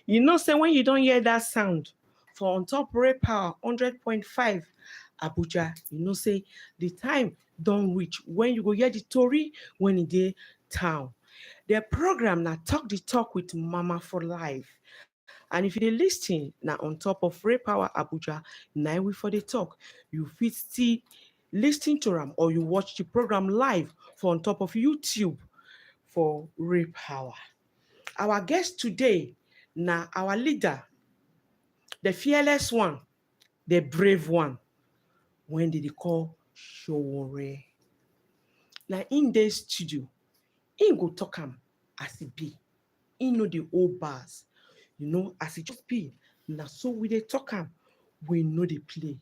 You know, say when you don't hear that sound for on top Ray Power 100.5 Abuja, you know, say the time don't reach when you go hear the story when it dey town. The program now talk the talk with Mama4Lyf. And if you dey listen now on top of Ray Power Abuja, now we for the talk, you fit still listen to them or you watch the program live for on top of YouTube for Ray Power. Our guest today, now our leader, the fearless one, the brave one, when did they call Showore. Now in the studio, he go talk am as it be. He know the old bars, you know, as it just be. Now so we dey talk am, we know the play.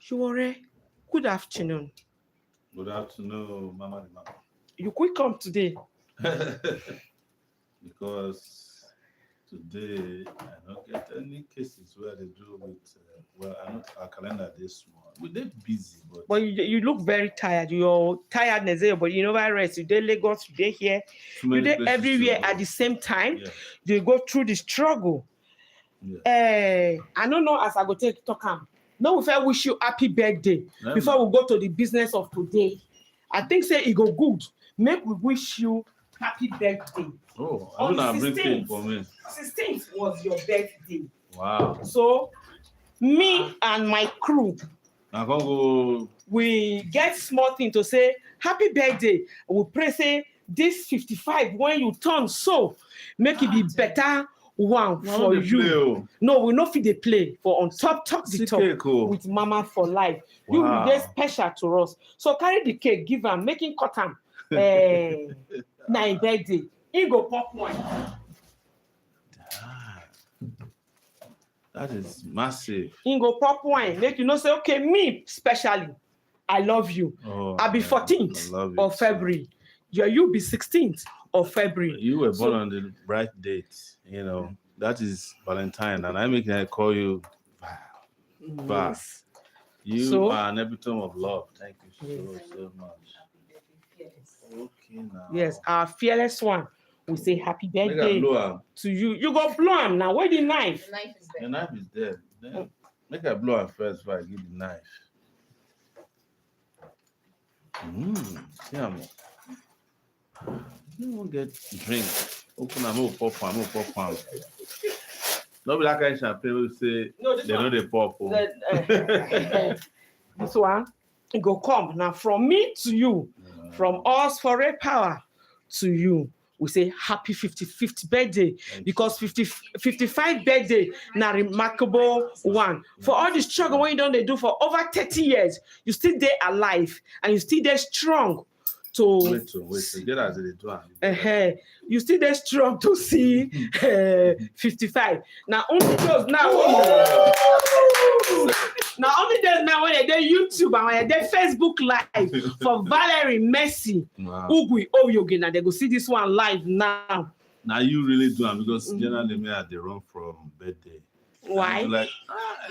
Showore, good afternoon. Good afternoon, Mama4Lyf. You quick come today. Because today I don't get any cases where they do with, well, I know our calendar this small. We dey busy, But you look very tired. Your tiredness there, but you never rest. You dey Lagos, you dey here, you dey everywhere at the same time. Yeah. You go through the struggle. Yeah. I don't know as I go take talk am. No, if I wish you happy birthday Yeah, before we go to the business of today. I think say it go good. Make we wish you happy birthday. Oh, On I'm the not bring 16th. for me. 16th was your birthday. Wow. So me and my crew, I can't go. we get small thing to say happy birthday. We pray say this 55 when you turn so make it be better one for you. No, we no fit dey play for on top talk the talk with Mama4Lyf. You be dey special to us. So carry the cake, give am, make him cut am. Na him birthday. He go pop one. That is massive. He go pop wine. Make you know say okay, me specially, I love you. Oh, I'll be 14th of February. You be 16th of February. You were born on the right date, you know. That is Valentine, and I make I call you Val. Yes. You are an epitome of love. Thank you so much. Okay, now. Yes, our fearless one. We say happy Make I birthday blow am. to you. You go blow him now. Where the knife? The knife is there. Then make I blow am first before I give the knife. See am. You won't get drink. Open am, pop am. No be that kind of champagne wey say they know they pop. This one, it go come now from me to you, from us for Ray Power to you. We say happy 55th birthday because 55 birthday na remarkable one. For all the struggle when you don't they do for over 30 years, you still there alive and you still there strong to wait. Get as they do am. You still there strong to see 55. Now only those only those now when they YouTube and when they Facebook live for Valerie Messi, Ugui Oyoge, now they go see this one live now. Now you really do am because generally me at the run from birthday. Why? Like I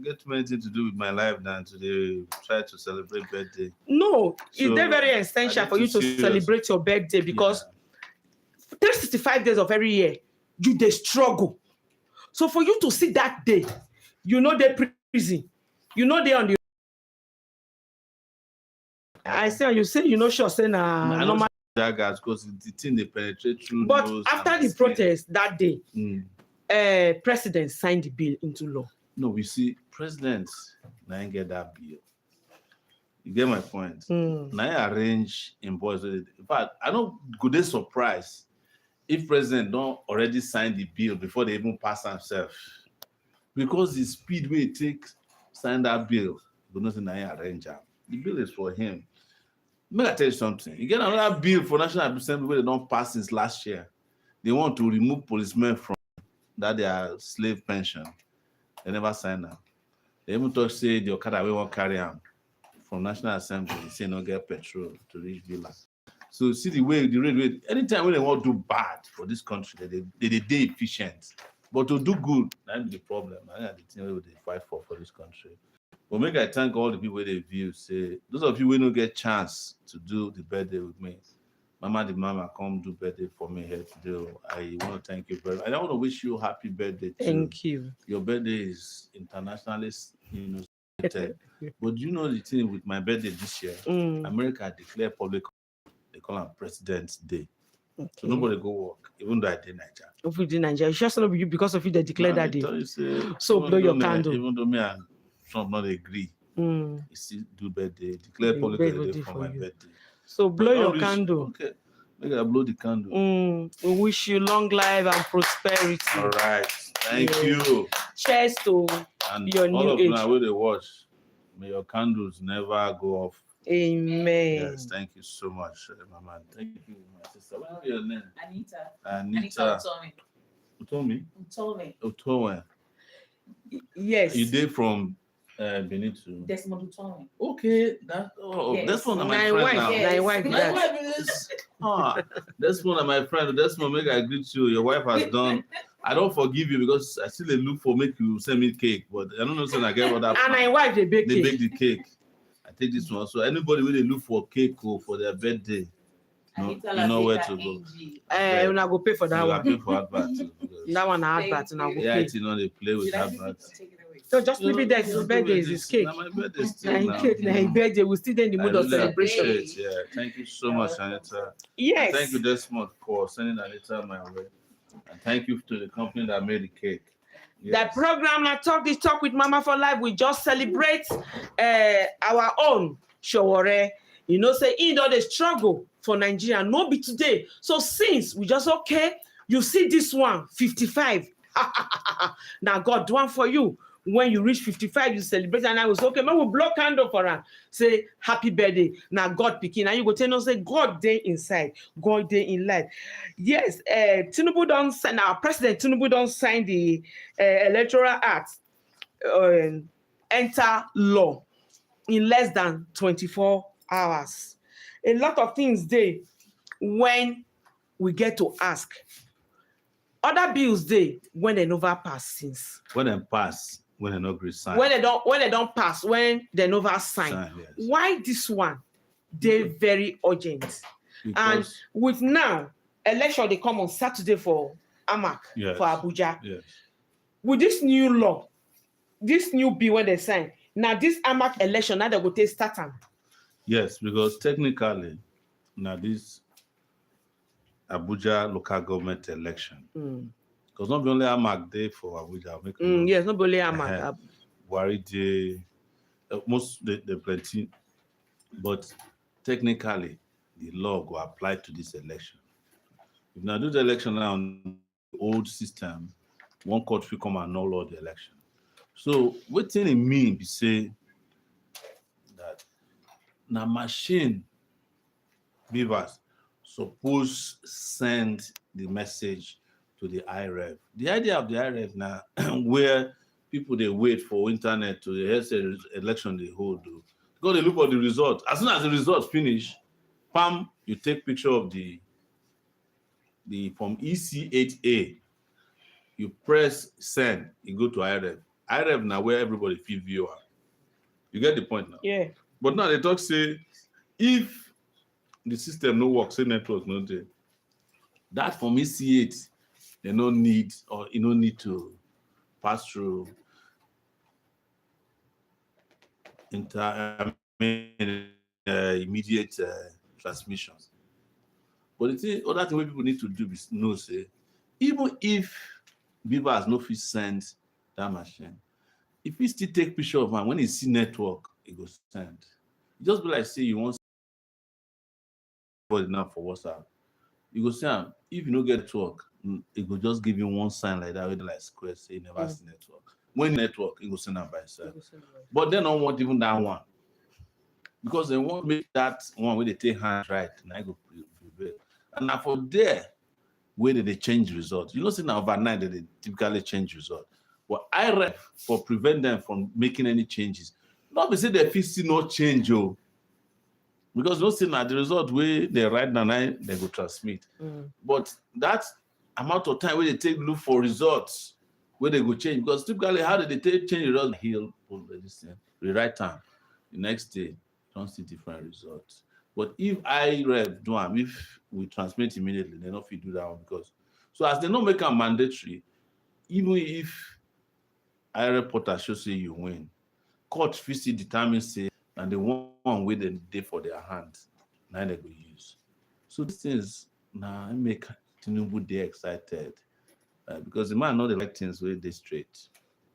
get too many things to do with my life than to try to celebrate birthday. No, so it's very essential for you to celebrate your birthday because 365 days of every year you dey struggle. So for you to see that day, you know they prison, you know they on the. I say you say you know sure say na normal. Guys, because the thing they penetrate through. But after the protest that day, president signed the bill into law. No, we see presidents now get that bill. You get my point. Now I arrange in boys. In fact, I don't go they surprise if president don't already sign the bill before they even pass themselves. Because the speed way it takes sign that bill, but nothing I arrange. The bill is for him. May I tell you something? You get another bill for National Assembly where they don't pass since last year. They want to remove policemen from that their slave pension. They never sign them. They even talk say the Okada we won't carry them from National Assembly. They say no get petrol to reach Villa. So see the rate way. Anytime when they want to do bad for this country, they efficient. But to do good, that's the problem. That's the thing they fight for this country. But make I thank all the people they view. Say those of you who don't get chance to do the birthday with me, Mama the mama come do birthday for me here today. I want to thank you very much. I want to wish you happy birthday too. Thank you. Your birthday is internationally, celebrated. But you know the thing with my birthday this year, America declared public, they call it President's Day. Okay. So nobody go work, even though I did Nigeria. If we did Nigeria, it's just not you because of you they declared that day. So blow your candle. Even though me and Trump not agree, you still do birthday, declare public holiday for my birthday. So blow your candle. Okay, maybe I blow the candle. We wish you long life and prosperity. All right, thank you. Cheers to and your all new of age. Now, where they watch, may your candles never go off. Amen. Yes, thank you so much, Mama. Thank you, my sister. What's your name? Anita Utomi. Utomi. Yes. You did from Benin to Desmond Utomi. Okay, that's one of my friends now. My wife is that's one of my friends. That's one make I greet you. Your wife has done. I don't forgive you because I still look for make you send me cake, but I don't know so I get what that. And my wife they bake the cake. I take this one. So anybody when they look for cake for their birthday, you know where to go. When I go pay for that one. Pay for advert too, that one advert and I go pay. You know they play with adverts. So just leave it there. His birthday is his cake. My birthday still and cake, his birthday. We still in the mood of celebration. Yeah, thank you so much, Anita. Yes. Thank you, Desmond, for sending Anita my way. And thank you to the company that made the cake. Yes. The program I talk this talk with Mama4Lyf. We just celebrate our own Showore. You know, say in all the struggle for Nigeria, no be today. So since we just okay, you see this one 55. Now God do one for you. When you reach 55, you celebrate, and I was okay. Man, we blow candle for her. Say happy birthday. Now God picking. And you go tell us say God day inside, God day in life. Yes, Tinubu don't sign. Our president Tinubu don't sign the electoral act. Enter law in less than 24 hours. A lot of things day when we get to ask. Other bills day when they never pass since. When they pass. When they not sign. When they don't pass, when they never sign. Yes. Why this one? They're very urgent. And with now, election they come on Saturday for Amak, for Abuja. Yes. With this new law, this new bill when they sign, now this Amak election, now they go take start on. Yes, because technically, now this Abuja local government election. Because not only Amak Day for Abuja. Yes, not only Amak. Buhari Day, most the plenty. But technically, the law will apply to this election. If now do the election now on the old system, one court will come and annul the election. So what thing it mean be say that now machine beavers suppose send the message to the IREF. The idea of the IREF now, where people they wait for internet to the election they hold, because they look for the result. As soon as the result finish, pam, you take picture of the from EC8A, you press send, you go to IREF. IREF now where everybody feel viewer. You get the point now? Yeah. But now they talk say, if the system no work, say network no day, that from EC8, they no need or you don't need to pass through immediate transmissions. But the thing, other thing people need to do is know say, even if Beaver has no fit send that machine, if he still take picture of man, when he see network, he go send. It just be like say you want now for WhatsApp. You go say, if you don't get network, it will just give you one sign like that, with like square, say you never see network. When network, it will send them by itself. But they don't want even that one. Because they want to make that one where they take hands right. And I go prepare. And now for there, where they change results. You know, see now overnight they typically change results. But IREF for prevent them from making any changes. Not be say they feel see no change, because no see now the result where they write now they go transmit. But that amount of time where they take look for results where they go change, because typically how did they take change results? Heal, rewrite time. The next day, don't see different results. But if IREF do am, if we transmit immediately, they not fit do that one because so as they not make am mandatory, even if IREF portal show say you win, court fit still determine say and the one wey dem dey for their hand, na they go use. So these things now make Tinubu dey excited because the man know the like things wey dey straight.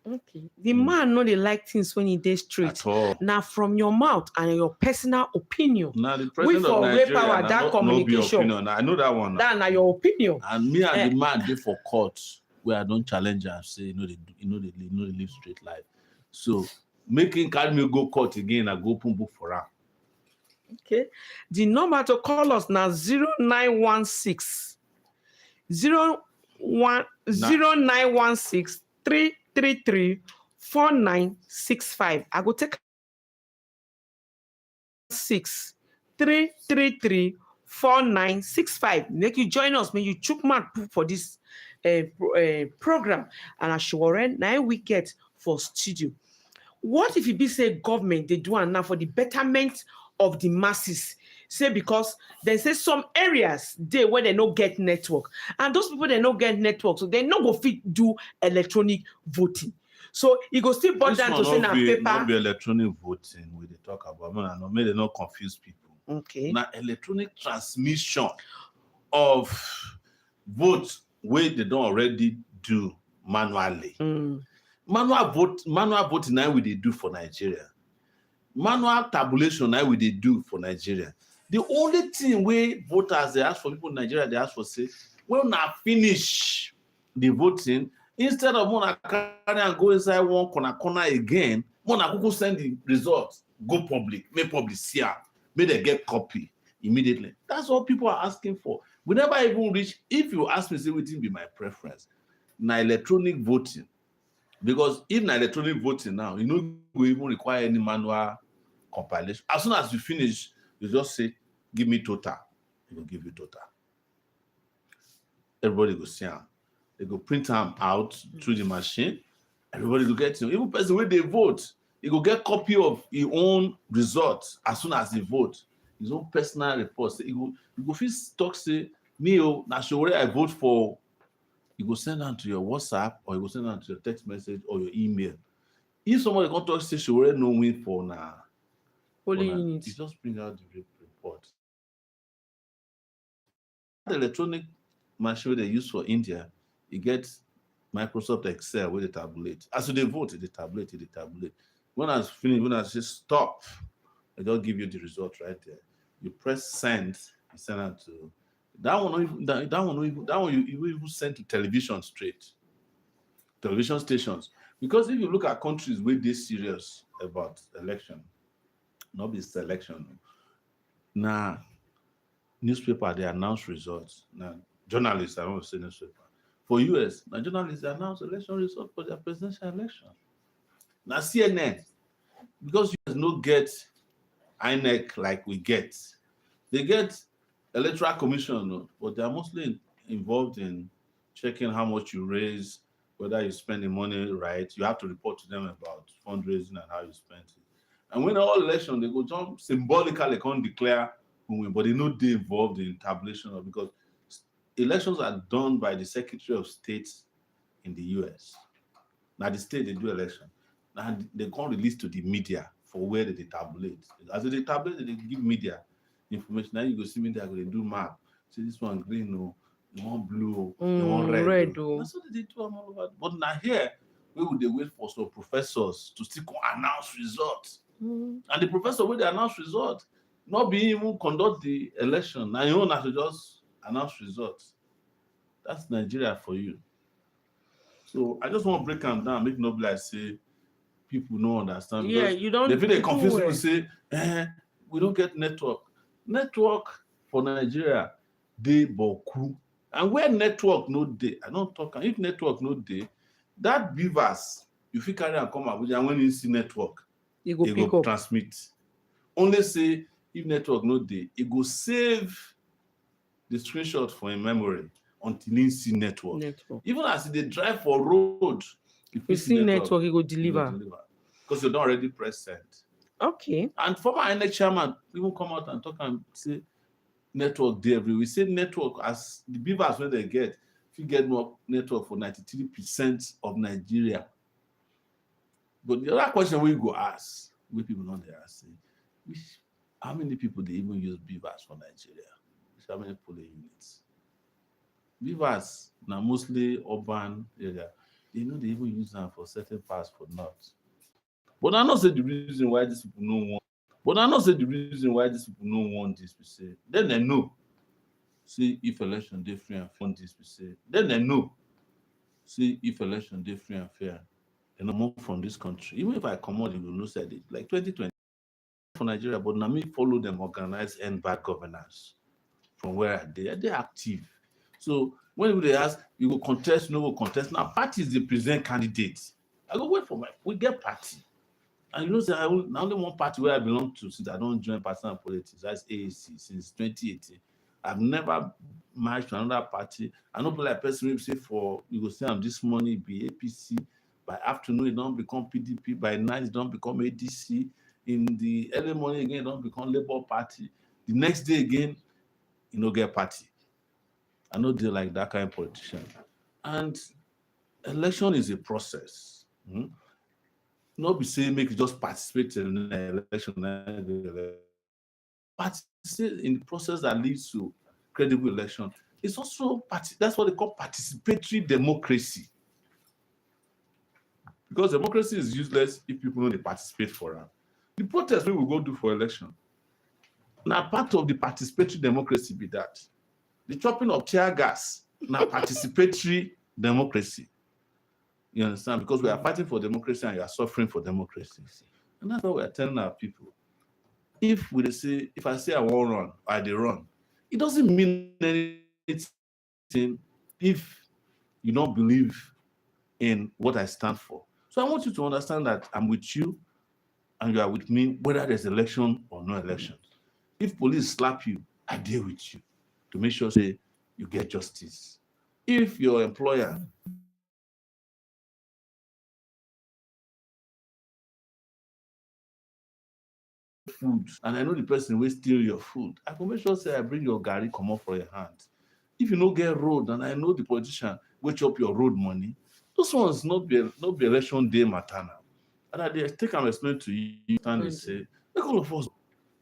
Okay. The man no dey like things when he dey straight. At all. Now from your mouth and your personal opinion. Now the We president for of Ray Nigeria Power, na that no be communication. opinion. I know that one. That na your opinion. And me and the man dey for court where I don't challenge am say you know they live straight life. So making carry me go court again, I go open book for am. Okay. The number to call us now 0916 0916 333 4965. I go take 333 4965. Make you join us. Make you chook mouth for this program. And assure now we get for studio. What if it be say government they do am now for the betterment of the masses? Say because they say some areas they where they no get network, and those people they no get network, so they no go fit do electronic voting. So it go still boil down to say na paper. Not be electronic voting we dey talk about. May they not confuse people. Okay. Now electronic transmission of votes where they don't already do manually. Manual voting now we they do for Nigeria. Manual tabulation now we they do for Nigeria. The only thing where voters they ask for people in Nigeria, they ask for say, when I finish the voting, instead of Mona carry and go inside one corner again, Mona Kuku send the results, go public, make public see am, make they get copy immediately. That's what people are asking for. We never even reach, if you ask me, say what be my preference, na electronic voting. Because if na electronic voting now, you know, we even require any manual compilation. As soon as you finish, you just say, give me total. It will give you total. Everybody go see them. They go print them out through the machine. Everybody go get them. Even person when they vote, he go get copy of his own results as soon as he vote. His own personal report. He go first talk say, me oh, na sure I vote for. You go send them to your WhatsApp or you go send them to your text message or your email. If somebody come talk say she already know win for na Only you unit. just bring out the report. The electronic machine they use for India, you get Microsoft Excel where they tabulate. As they vote, they tabulate. When I finish, when I say stop, they just give you the result right there. You press send, you send it to that one. You even send to television straight, television stations. Because if you look at countries where they serious about election, not be selection. Now, newspaper they announce results. Now, journalists I want to say newspaper. For US, now journalists they announce election results for their presidential election. Now CNN, because US no get INEC like we get, they get electoral commission, but they are mostly involved in checking how much you raise, whether you spend the money right. You have to report to them about fundraising and how you spent it. And when all election, they go jump symbolically can't declare who win, but they know they involved in tabulation because elections are done by the Secretary of State in the US. Now the state they do election. Now they can't release to the media for where they tabulate. As they tabulate, they give media information. Now you go see media, they do map. See this one green, no, you want blue, you want red. That's what they do all over. But now here, we would they wait for some professors to still announce results. And the professor when they announce results, not being even conduct the election. Now you don't have to just announce results. That's Nigeria for you. So I just want to break them down, make nobody like say people don't understand. Yeah, you don't. They feel they confuse people say, we don't get network. Network for Nigeria, they boku. And where network no day, I don't talk. If network no day, that beavers, you feel carry and come Abuja, and when you see network, you go transmit. Only say if network no day, it go save the screenshot for in memory until you see network. Even as they drive for road, if you see network, it go deliver. Because you don't already press send. Okay. And former INEC chairman even come out and talk and say network there everywhere. We say network as the beavers when they get, if you get more network for 93% of Nigeria. But the other question we go ask, we people know they ask, how many people they even use beavers for Nigeria? How many polling units? Beavers now mostly urban area. They know they even use them for certain parts for north. But I not say the reason why these people don't want. But I not say the reason why these people don't want this. We say then they know. See if election they free and fair. Want this we say then they know. See if election they free and fair. They no move from this country. Even if I come out, you will know said it like 2020 for Nigeria. But now me follow them organize and bad governance from where they're active. So when they ask, you go contest, no go contest. Now parties they present candidates. I go wait for we get party. And you know, say now only one party where I belong to since I don't join personal politics, that's AAC since 2018. I've never marched to another party. I don't be like person who say for you go say I'm this morning be APC, by afternoon it don't become PDP, by night it don't become ADC, in the early morning again it don't become Labour Party, the next day again you know get party. I know they like that kind of politician. And election is a process. Not be saying make you just participate in the election. Participate in the process that leads to credible election. It's also that's what they call participatory democracy. Because democracy is useless if people know they participate for it. The protest we will go do for election. Now part of the participatory democracy be that. The chopping of tear gas, now participatory democracy. You understand? Because we are fighting for democracy and you are suffering for democracy. And that's what we are telling our people. If I say I won't run, I they run, it doesn't mean anything if you don't believe in what I stand for. So I want you to understand that I'm with you and you are with me, whether there's election or no election. If police slap you, I deal with you to make sure say you get justice. If your employer food and I know the person will steal your food, I can make sure say I bring your garri come off for your hand. If you no get road and I know the politician will chop your road money, those ones not be election day matter now. And I take and explain to you and they say, make all of us.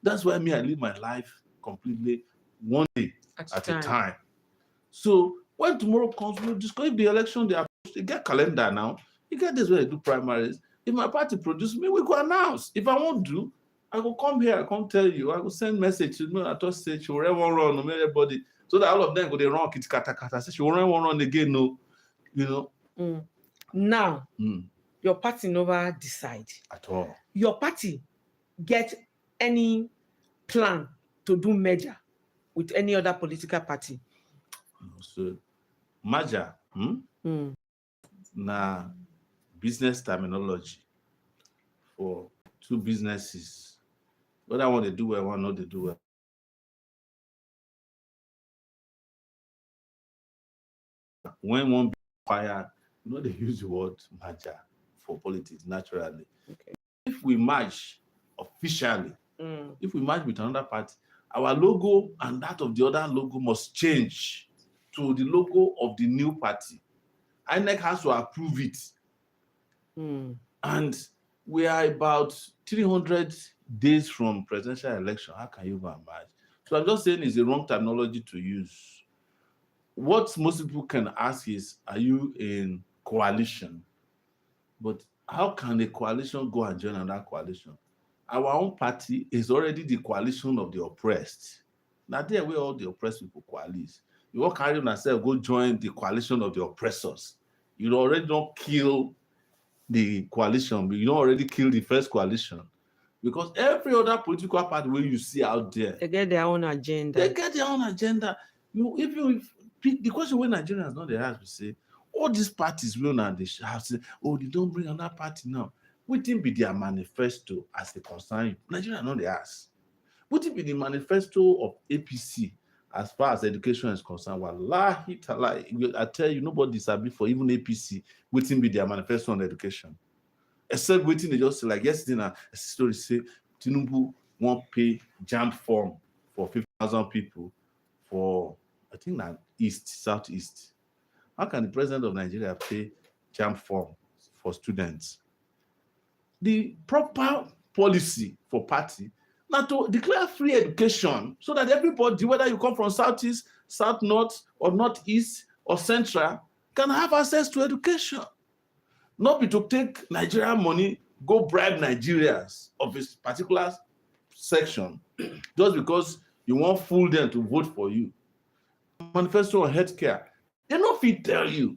That's why me I live my life completely one day at a time. So when tomorrow comes, we'll discuss if the election they get calendar now. You get this where they do primaries. If my party produce me, we go announce. If I won't do, I will come here, I come tell you, I will send message to me, I just say she will run, no everybody. So that all of them go they run kit kata kata. Say she will run again, no, you know. Now your party never decide at all. Your party get any plan to do merger with any other political party? So merger, na business terminology for two businesses. Whether one they do well, one not they do well. When one fire, you know they use the word merger for politics naturally. Okay. If we merge officially, if we merge with another party, our logo and that of the other logo must change to the logo of the new party. INEC has to approve it. And we are about 300 days from presidential election. How can you even imagine? So I'm just saying it's the wrong terminology to use. What most people can ask is, are you in coalition? But how can a coalition go and join another coalition? Our own party is already the coalition of the oppressed. Now there where all the oppressed people coalesce. You won't carry on yourself, go join the coalition of the oppressors. You already don't kill the coalition, but you don't already kill the first coalition. Because every other political party where you see out there, they get their own agenda. They get their own agenda. If the question when Nigerians know they have to say, all these parties will now they have to say, oh, they don't bring another party now. Would it be their manifesto as a concern? Nigeria know they ask. Would it be the manifesto of APC as far as education is concerned? Wallahi talai, I tell you, nobody sabi for even APC. Would it be their manifesto on education? Except waiting, they just say, like yesterday, a story say Tinubu won't pay jam form for 50,000 people for, I think, that southeast. How can the president of Nigeria pay jam form for students? The proper policy for party now to declare free education so that everybody, whether you come from southeast, south north, or northeast, or central, can have access to education. Not be to take Nigerian money, go bribe Nigerians of a particular section just because you want fool them to vote for you. Manifesto on healthcare, they no fit tell you.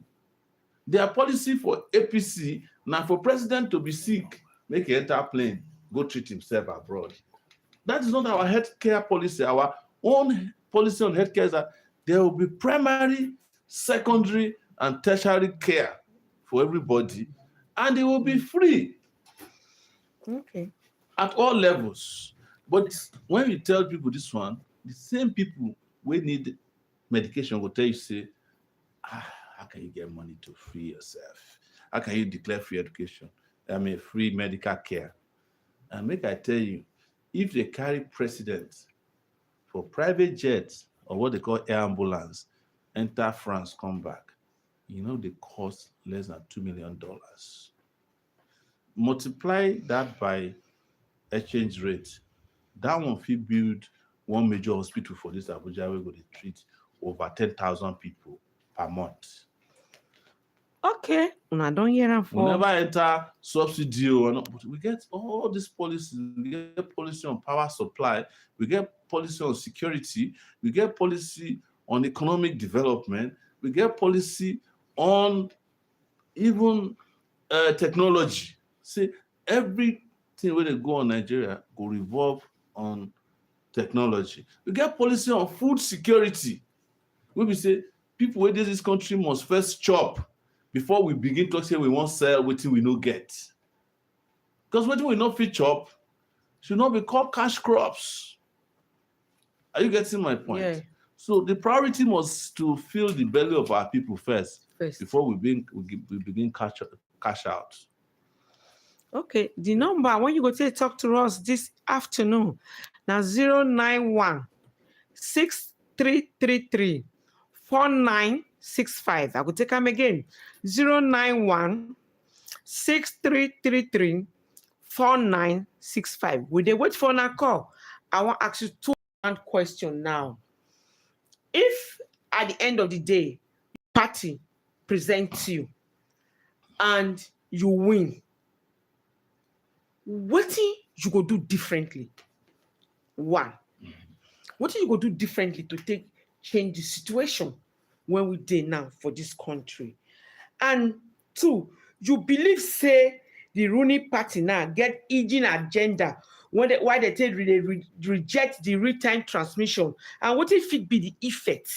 Their policy for APC now for president to be sick, make he enter plane, go treat himself abroad. That is not our healthcare policy. Our own policy on healthcare is that there will be primary, secondary, and tertiary care for everybody, and it will be free. Okay. At all levels. But when you tell people this one, the same people we need medication will tell you, say, how can you get money to free yourself? How can you declare free education? I mean, free medical care. And make I tell you, if they carry precedent for private jets or what they call air ambulance, enter France, come back, they cost less than $2 million. Multiply that by exchange rate, that one fit build one major hospital for this Abuja where we go to treat over 10,000 people per month. Okay, I don't hear that We never enter subsidy or not, but we get all these policies. We get policy on power supply, we get policy on security, we get policy on economic development, we get policy on even technology. See, everything where they go on Nigeria go revolve on technology. We get policy on food security. We say people where this country must first chop before we begin to say we won't sell what we no get. Because what we not fit chop should not be called cash crops. Are you getting my point? Yeah. So the priority must to fill the belly of our people first. Before we begin cash out. Okay, the number when you go to talk to us this afternoon now 091 6333 4965. I will take them again 091 6333 4965. Will they wait for a call? I want to ask you one question now. If at the end of the day, party presents you and you win, what you go do differently? One, what you go do differently to change the situation when we dey now for this country? And two, you believe say the ruling party now get hidden agenda why they reject the real-time transmission, and what if it be the effect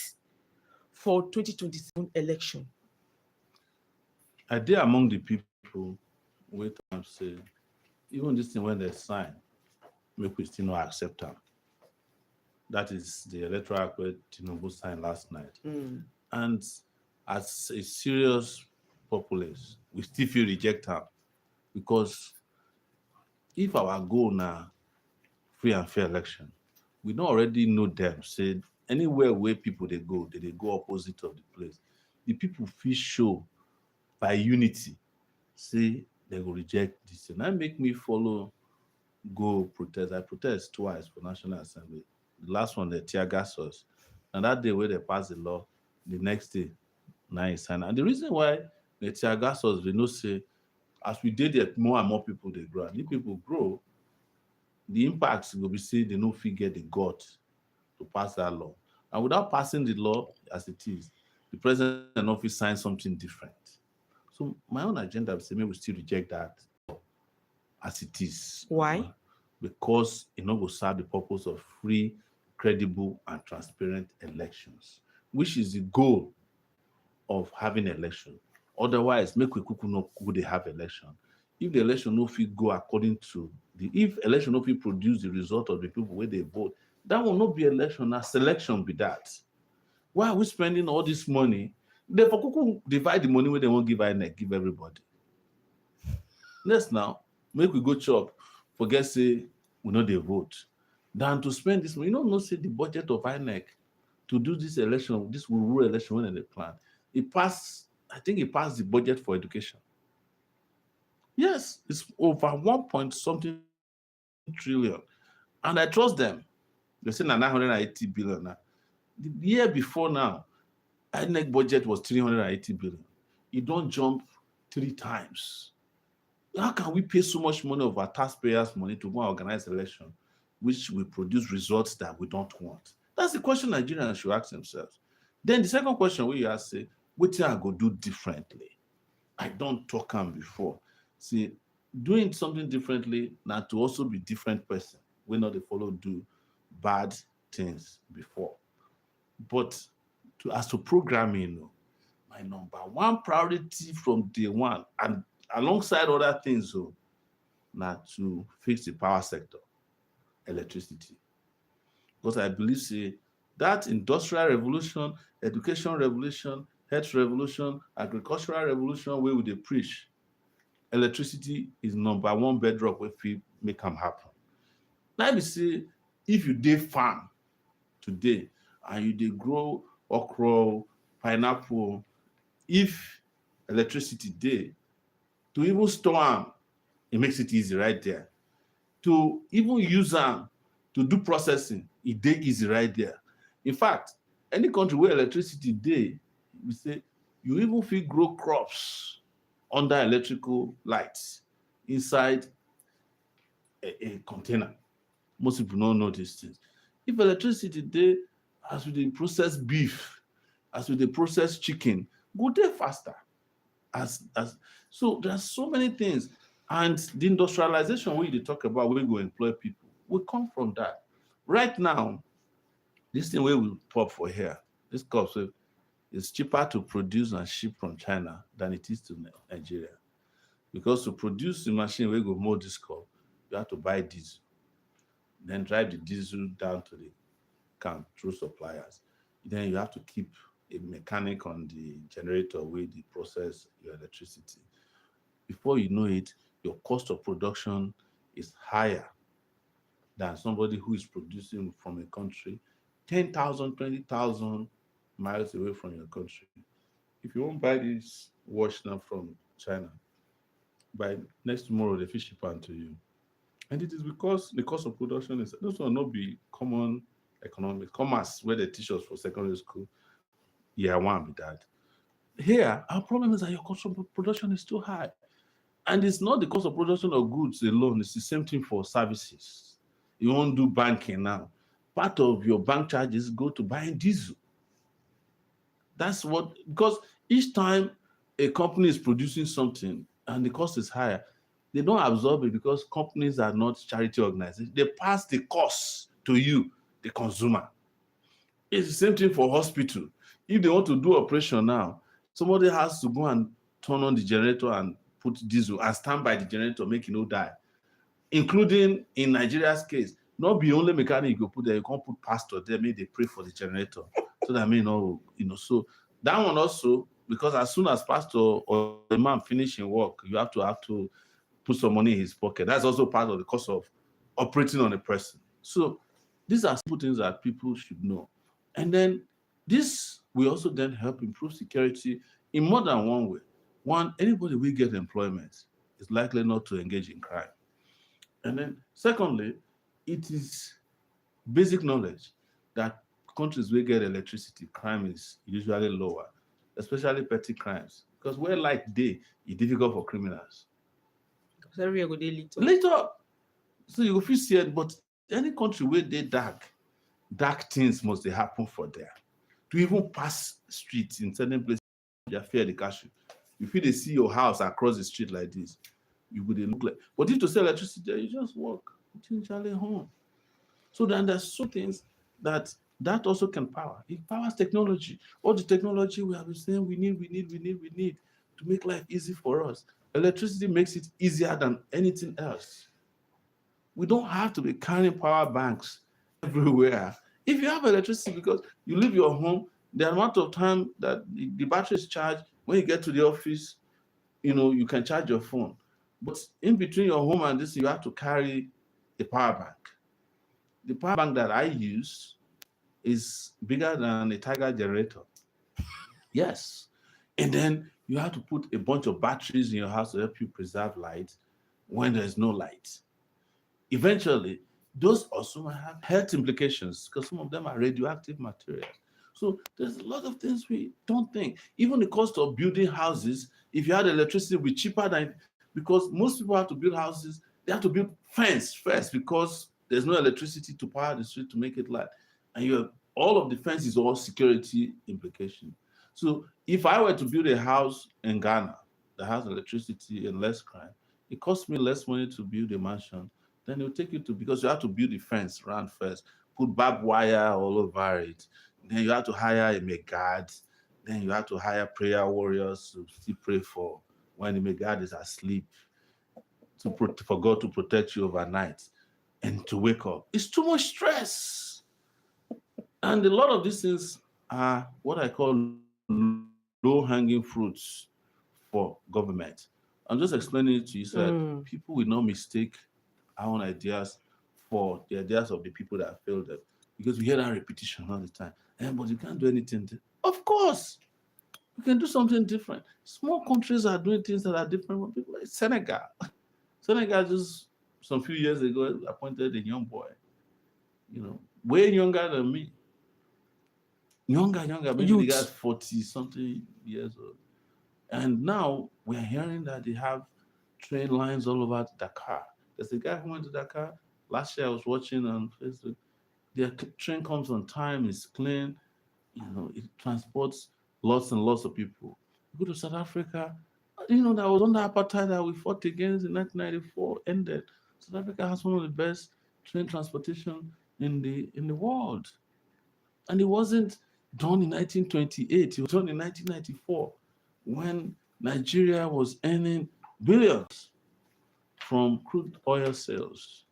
for 2027 election? I did among the people wait and say, even this thing when they sign, make we still not accept them. That is the electoral act where Tinubu signed last night. And as a serious populace, we still feel reject them, because if our goal now free and fair election, we don't already know them. Say anywhere where people they go opposite of the place. The people feel show by unity, say they will reject this. And that make me go protest. I protest twice for National Assembly. The last one, they tear gas us. And that day where they pass the law, the next day, now it's signed. And the reason why they tear gas us, they know say, as we did it, more and more people they grow. And if people grow, the impacts will be say they no figure the gut to pass that law. And without passing the law as it is, the president and office sign something different. So my own agenda is maybe we still reject that as it is. Why? Because it not will serve the purpose of free, credible, and transparent elections, which is the goal of having election. Otherwise, make we kuku no go they have election. If the election no fit go according to if election no fit produce the result of the people where they vote, that will not be election. Now selection be that. Why are we spending all this money? They for kuku divide the money where they won't give give everybody. Let's now make we go chop. Forget say we know they vote, than to spend this money. You know, say the budget of INEC to do this election, this rural election when they plan. It passed, I think it passed the budget for education. Yes, it's over 1 point something trillion. And I trust them. They say 980 billion now. The year before now, INEC budget was 380 billion. It don't jump 3 times. How can we pay so much money of our taxpayers' money to go and organize election, which will produce results that we don't want? That's the question Nigerians should ask themselves. Then the second question we ask, say, what I go do differently? I don't talk am before. See, doing something differently now to also be different person. We not they follow do bad things before. But as to programming, my number one priority from day one, and alongside other things, now to fix the power sector, electricity. Because I believe, say, that industrial revolution, education revolution, health revolution, agricultural revolution, where we they preach, electricity is number one bedrock where we make them happen. Now we say, if you dey farm today and you dey grow okra, pineapple, if electricity dey, to even store am, it makes it easy right there. To even use am to do processing, it dey easy right there. In fact, any country where electricity dey, we say you even fit grow crops under electrical lights inside a container. Most people don't know these things. If electricity dey, as we dey process beef, as we dey process chicken, go dey faster. So there's so many things. And the industrialization wey you dey talk about, wey go employ people, will come from that. Right now, this thing wey we pop for here, this cup, so it's cheaper to produce and ship from China than it is to Nigeria. Because to produce the machine wey go mold this cup, you have to buy diesel, then drive the diesel down to the camp through suppliers. Then you have to keep a mechanic on the generator where they process your electricity. Before you know it, your cost of production is higher than somebody who is producing from a country 10,000, 20,000 miles away from your country. If you won't buy this watch now from China, by next tomorrow, they fish ship am to you. And it is because the cost of production is, those will not be common economics, commerce, where they teach us for secondary school. Year one be that. Here, our problem is that your cost of production is too high. And it's not the cost of production of goods alone, it's the same thing for services. You won't do banking now. Part of your bank charges go to buying diesel. That's what, because each time a company is producing something and the cost is higher, they don't absorb it because companies are not charity organizations. They pass the cost to you, the consumer. It's the same thing for hospital. If they want to do operation now, somebody has to go and turn on the generator and put diesel and stand by the generator, make it no die. Including in Nigeria's case, not be only mechanic you go put there, you can't put pastor there, maybe they pray for the generator. So that may know, so that one also, because as soon as pastor or the man finishing work, you have to put some money in his pocket. That's also part of the cost of operating on a person. So these are simple things that people should know. And then this will also then help improve security in more than one way. One, anybody will get employment is likely not to engage in crime. And then secondly, it is basic knowledge that countries where get electricity, crime is usually lower, especially petty crimes. Because where light day, it's difficult for criminals. Because everywhere go dey lit up. Lit up. So you will see it, but any country where they dark things must they happen for there. To even pass streets in certain places, they fear the cash. If they see your house across the street like this, you would look like. But if to sell electricity, you just walk, potentially home. So then there's some things that also can power. It powers technology. All the technology we have been saying we need to make life easy for us. Electricity makes it easier than anything else. We don't have to be carrying power banks everywhere. If you have electricity, because you leave your home, the amount of time that the battery is charged, when you get to the office, you can charge your phone. But in between your home and this, you have to carry a power bank. The power bank that I use is bigger than a Tiger generator. Yes. And then you have to put a bunch of batteries in your house to help you preserve light when there's no light. Eventually, those also might have health implications because some of them are radioactive materials. So there's a lot of things we don't think. Even the cost of building houses, if you had electricity, would be cheaper than, because most people have to build houses, they have to build fence first because there's no electricity to power the street to make it light. And you have all of the fence is all security implication. So if I were to build a house in Ghana that has electricity and less crime, it costs me less money to build a mansion. Then it'll take you to, because you have to build the fence around first, put barbed wire all over it. Then you have to hire a guard. Then you have to hire prayer warriors to still pray for when the guard is asleep, for God to protect you overnight and to wake up. It's too much stress. And a lot of these things are what I call low-hanging fruits for government. I'm just explaining it to you so that people will not mistake our own ideas for the ideas of the people that failed them. Because we hear that repetition all the time. But you can't do anything. Of course, we can do something different. Small countries are doing things that are different from people like Senegal. Senegal just some few years ago appointed a young boy, way younger than me. Younger, maybe the guy's 40-something years old. And now we're hearing that they have train lines all over Dakar. There's a guy who went to Dakar. Last year I was watching on Facebook. Their train comes on time, it's clean, it transports lots and lots of people. You go to South Africa, that was under apartheid that we fought against in 1994, ended. South Africa has one of the best train transportation in the world. And it wasn't done in 1928, it was done in 1994, when Nigeria was earning billions from crude oil sales.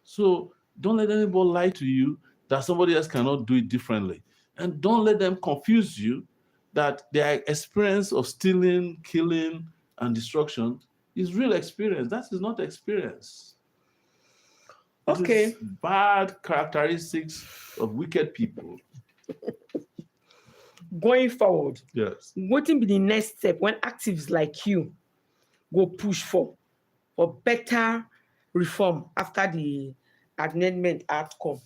So don't let anybody lie to you that somebody else cannot do it differently. And don't let them confuse you that their experience of stealing, killing, and destruction is real experience. That is not experience. Okay. It is bad characteristics of wicked people. Going forward, yes, what will be the next step when activists like you go push for better reform after the amendment outcome?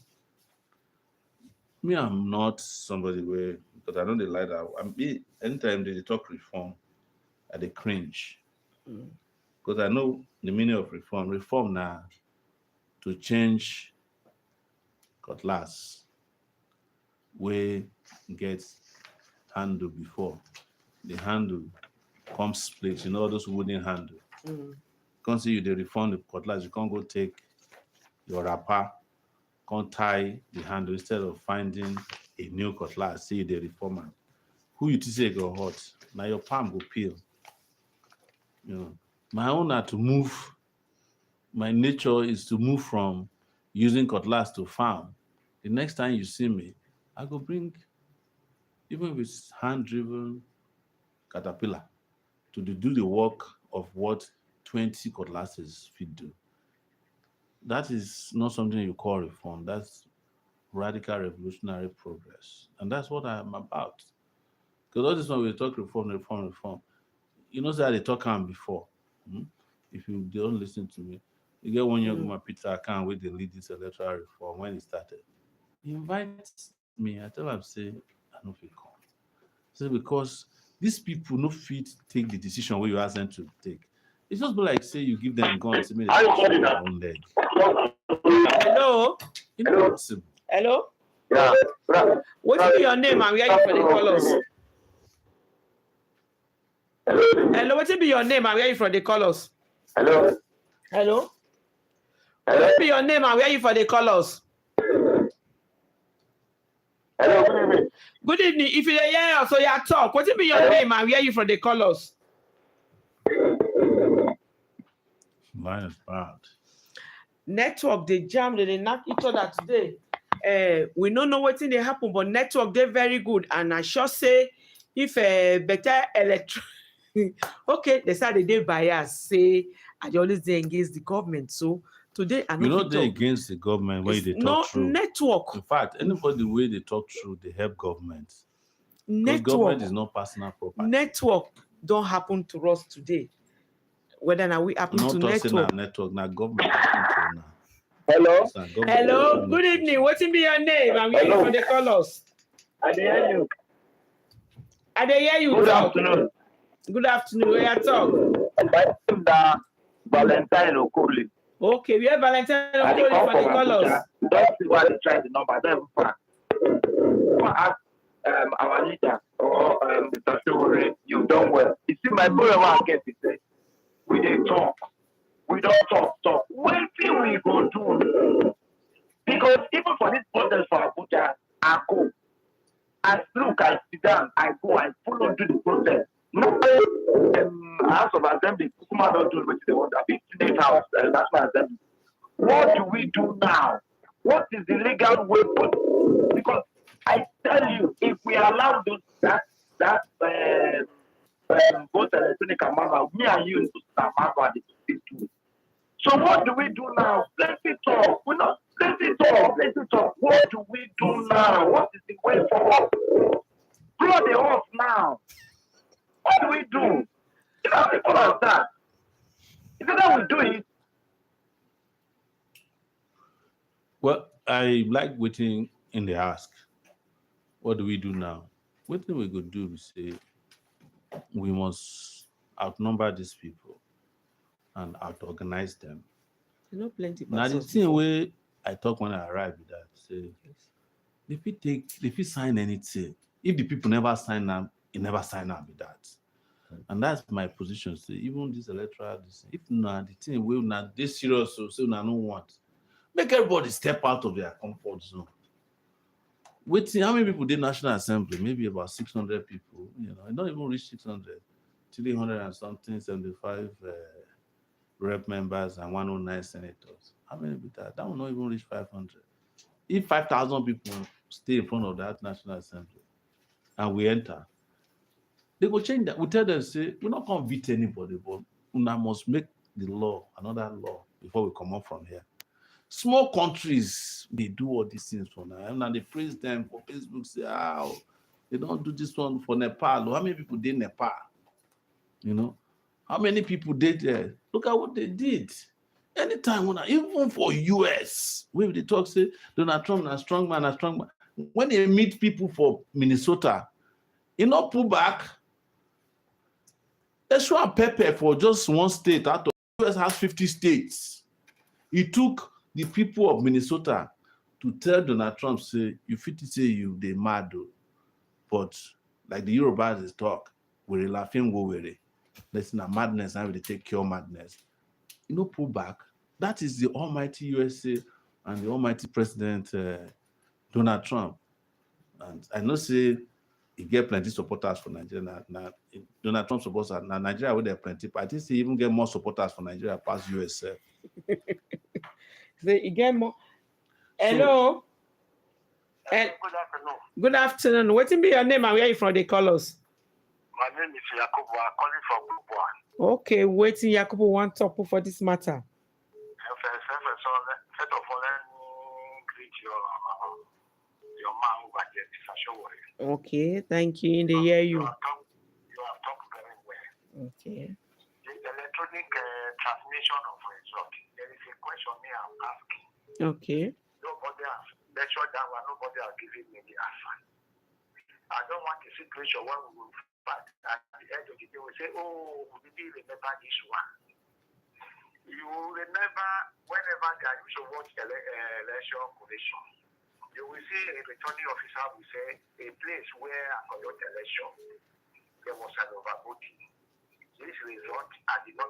Me, I'm not somebody where, because I don't like that. Anytime they talk reform, I dey cringe. Because I know the meaning of reform. Reform now to change cutlass where gets handle before. The handle comes split, those wooden handle. Can't see you they reform the cutlass, you can't go take your wrapper, can't tie the handle instead of finding a new cutlass, see the reformer. Who you say go hot? Now your palm go peel. My own are to move. My nature is to move from using cutlass to farm. The next time you see me, I go bring, even with hand-driven caterpillar, to do the work of what 20 cutlasses fit do. That is not something you call reform. That's radical revolutionary progress. And that's what I'm about. Because all this one we talk reform. Say they talk on before. If you don't listen to me, you get one young man, Peter, I can't wait to lead this electoral reform when he started. He invites me, I tell him, say, I don't feel come. Say, because these people no fit take the decision where you ask them to take. It's just like, say, you give them guns, make them shoot their own leg. Hello? Impossible. Hello? Yeah. What is your name and where you for the colors? Hello, what will be your name and where you from the colors? Hello. Hello? What will be your name and where you for the colors? Hello, good evening. Good evening. If you hear us, so you talk. What will be your name and where you from the colors? Mine is bad. Network, they jam, they knock each other today. We don't know what's in the happen, but network, they're very good. And I sure say, if better okay, they say they bias, say, I always engage the government. So, Today, I You know know, they're against the government when they no talk through. network. In fact, anybody the way they talk through, they help government. Because government is not personal property. Network don't happen to us today. Whether now we happen Not to network. Now government happen to now. Hello? Hello, good evening. What's be your name? And where you from the colors? I hear you. I dey hear you Good talk. afternoon. Good afternoon. Where you talk? My name is Valentine Okoli. Okay, we have Valentine I Okoli come for the from colors. Abuja. Don't see why they try the number. Don't ask our leader or Mr. Showore, you've done well. You see, my brother I get to say, we dey talk. We don't talk. When till we go do? Because even for this model for Abuja, I go. I look, I sit down, I go, I follow through the process. No, House of Assembly, Kuma don't do what they want. A big state house, National Assembly. What do we do now? What is the legal way for? Because I tell you, if we allow those that vote electronic amount, me and you to start the two. So what do we do now? Let's talk. We're not. Let's talk. What do we do now? What is the way forward? Blow the horse now. What do we do? You know, people like that. Is it that we do it? Well, I like waiting in the ask. What do we do now? What thing we could do is say we must outnumber these people and out-organize them. You know, plenty. Now the thing where I talk when I arrive with that, say if you sign anything, if the people never sign them, you never sign up with that. And that's my position. Say even this electoral, if not the thing will not this serious, so say no want. Make everybody step out of their comfort zone. Waiting, how many people did National Assembly? Maybe about 600 people. You know, I don't even reach 600, 300 and something, 75 rep members and 109 senators. How many did that? That will not even reach 500. If 5,000 people stay in front of that National Assembly and we enter, they will change that. We tell them, say, we're not going to beat anybody, but we must make the law, another law, before we come up from here. Small countries, they do all these things for now. And they praise them for Facebook, say, they don't do this one for Nepal. How many people did Nepal? You know? How many people did there? Look at what they did. Anytime, even for US, when they talk, say, Donald Trump, a strong man. When they meet people for Minnesota, he not pull back. They show a pepper for just one state out of US has 50 states. He took the people of Minnesota to tell Donald Trump, say, you fit say you they mad though. But like the Yorubas is talk, we're laughing go with it. Listen, a madness, and they take cure madness. You know, pull back. That is the almighty USA and the almighty President Donald Trump. And I know say he get plenty supporters for Nigeria. Now Donald Trump supporters now Nigeria with their plenty. I think he even get more supporters for Nigeria past USA. Say again more. Hello. Good afternoon. Good afternoon. What be your name and where are you from the colors? My name is Yakubu. I'm calling from Bubua. Okay, waiting Yakubu one top for this matter. First of all, let me greet your man over there, Mr. Showore. Okay, thank you. In the hear you. You have talked very well. Okay. The electronic transmission of result. There is a question me I'm asking. Okay. Nobody has measured that one. Nobody has given me the answer. I don't want a situation where we will fight at the end of the day. We say, oh, we didn't remember this one. You remember whenever they are used to watch election commission, you will see a returning officer will say a place where I conduct election, there was an overvoting. This result, I did not